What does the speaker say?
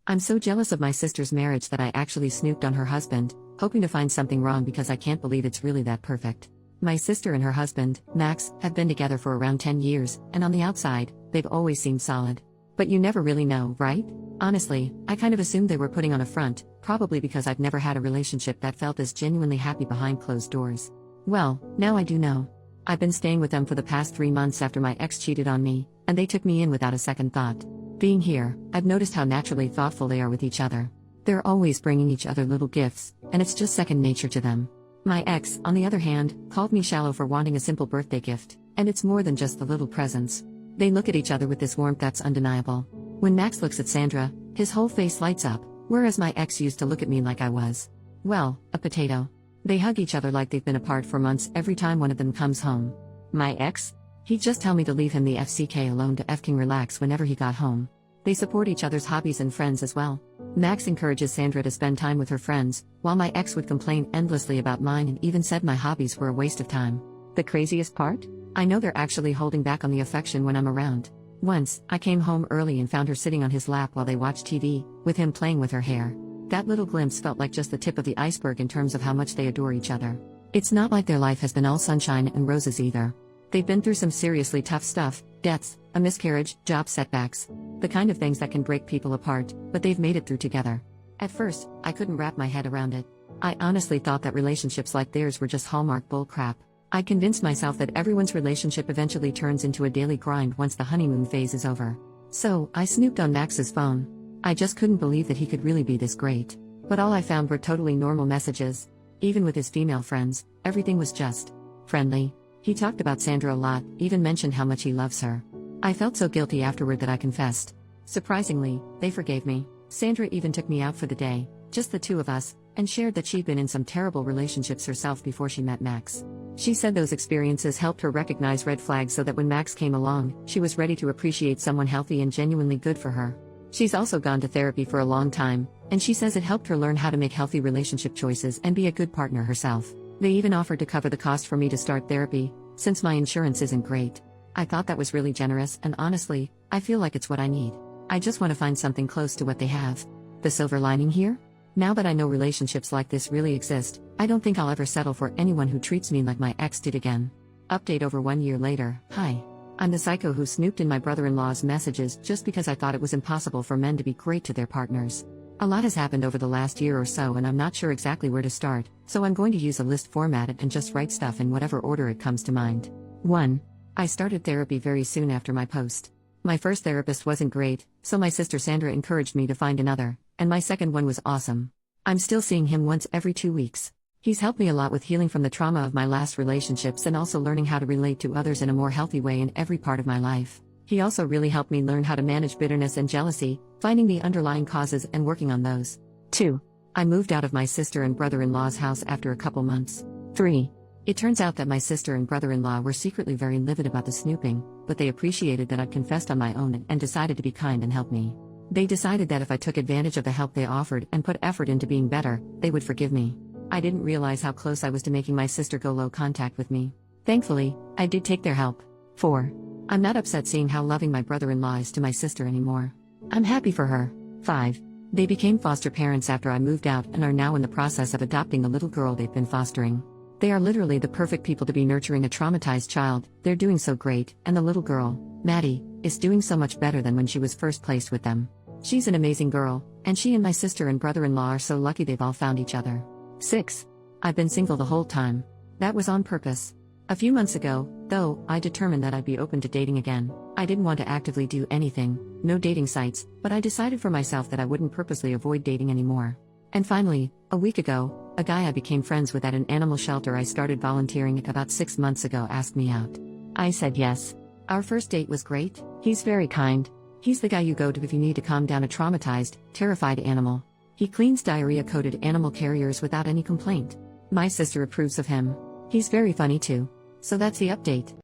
I'm so jealous of my sister's marriage that I actually snooped on her husband, hoping to find something wrong because I can't believe it's really that perfect. My sister and her husband, Max, have been together for around 10 years, and on the outside, they've always seemed solid. But you never really know, right? Honestly, I kind of assumed they were putting on a front, probably because I've never had a relationship that felt as genuinely happy behind closed doors. Well, now I do know. I've been staying with them for the past 3 months after my ex cheated on me, and they took me in without a second thought. Being here, I've noticed how naturally thoughtful they are with each other. They're always bringing each other little gifts, and it's just second nature to them. My ex, on the other hand, called me shallow for wanting a simple birthday gift, and it's more than just the little presents. They look at each other with this warmth that's undeniable. When Max looks at Sandra, his whole face lights up, whereas my ex used to look at me like I was, well, a potato. They hug each other like they've been apart for months every time one of them comes home. My ex? He'd just tell me to leave him the FCK alone to effing relax whenever he got home. They support each other's hobbies and friends as well. Max encourages Sandra to spend time with her friends, while my ex would complain endlessly about mine and even said my hobbies were a waste of time. The craziest part? I know they're actually holding back on the affection when I'm around. Once, I came home early and found her sitting on his lap while they watched TV, with him playing with her hair. That little glimpse felt like just the tip of the iceberg in terms of how much they adore each other. It's not like their life has been all sunshine and roses either. They've been through some seriously tough stuff, deaths, a miscarriage, job setbacks. The kind of things that can break people apart, but they've made it through together. At first, I couldn't wrap my head around it. I honestly thought that relationships like theirs were just Hallmark bullcrap. I convinced myself that everyone's relationship eventually turns into a daily grind once the honeymoon phase is over. So, I snooped on Max's phone. I just couldn't believe that he could really be this great. But all I found were totally normal messages. Even with his female friends, everything was just friendly. He talked about Sandra a lot, even mentioned how much he loves her. I felt so guilty afterward that I confessed. Surprisingly, they forgave me. Sandra even took me out for the day, just the two of us, and shared that she'd been in some terrible relationships herself before she met Max. She said those experiences helped her recognize red flags so that when Max came along, she was ready to appreciate someone healthy and genuinely good for her. She's also gone to therapy for a long time, and she says it helped her learn how to make healthy relationship choices and be a good partner herself. They even offered to cover the cost for me to start therapy, since my insurance isn't great. I thought that was really generous, and honestly, I feel like it's what I need. I just want to find something close to what they have. The silver lining here? Now that I know relationships like this really exist, I don't think I'll ever settle for anyone who treats me like my ex did again. Update over 1 year later. Hi. I'm the psycho who snooped in my brother-in-law's messages just because I thought it was impossible for men to be great to their partners. A lot has happened over the last year or so and I'm not sure exactly where to start, so I'm going to use a list format and just write stuff in whatever order it comes to mind. 1. I started therapy very soon after my post. My first therapist wasn't great, so my sister Sandra encouraged me to find another, and my second one was awesome. I'm still seeing him once every 2 weeks. He's helped me a lot with healing from the trauma of my last relationships and also learning how to relate to others in a more healthy way in every part of my life. He also really helped me learn how to manage bitterness and jealousy, finding the underlying causes and working on those. 2. I moved out of my sister and brother-in-law's house after a couple months. 3. It turns out that my sister and brother-in-law were secretly very livid about the snooping, but they appreciated that I'd confessed on my own and decided to be kind and help me. They decided that if I took advantage of the help they offered and put effort into being better, they would forgive me. I didn't realize how close I was to making my sister go low contact with me. Thankfully, I did take their help. 4. I'm not upset seeing how loving my brother-in-law is to my sister anymore. I'm happy for her. 5. They became foster parents after I moved out and are now in the process of adopting a little girl they've been fostering. They are literally the perfect people to be nurturing a traumatized child. They're doing so great, and the little girl, Maddie, is doing so much better than when she was first placed with them. She's an amazing girl, and she and my sister and brother-in-law are so lucky they've all found each other. 6. I've been single the whole time. That was on purpose. A few months ago, though, I determined that I'd be open to dating again. I didn't want to actively do anything, no dating sites, but I decided for myself that I wouldn't purposely avoid dating anymore. And finally, a week ago, a guy I became friends with at an animal shelter I started volunteering at about 6 months ago asked me out. I said yes. Our first date was great. He's very kind. He's the guy you go to if you need to calm down a traumatized, terrified animal. He cleans diarrhea-coated animal carriers without any complaint. My sister approves of him. He's very funny too. So that's the update.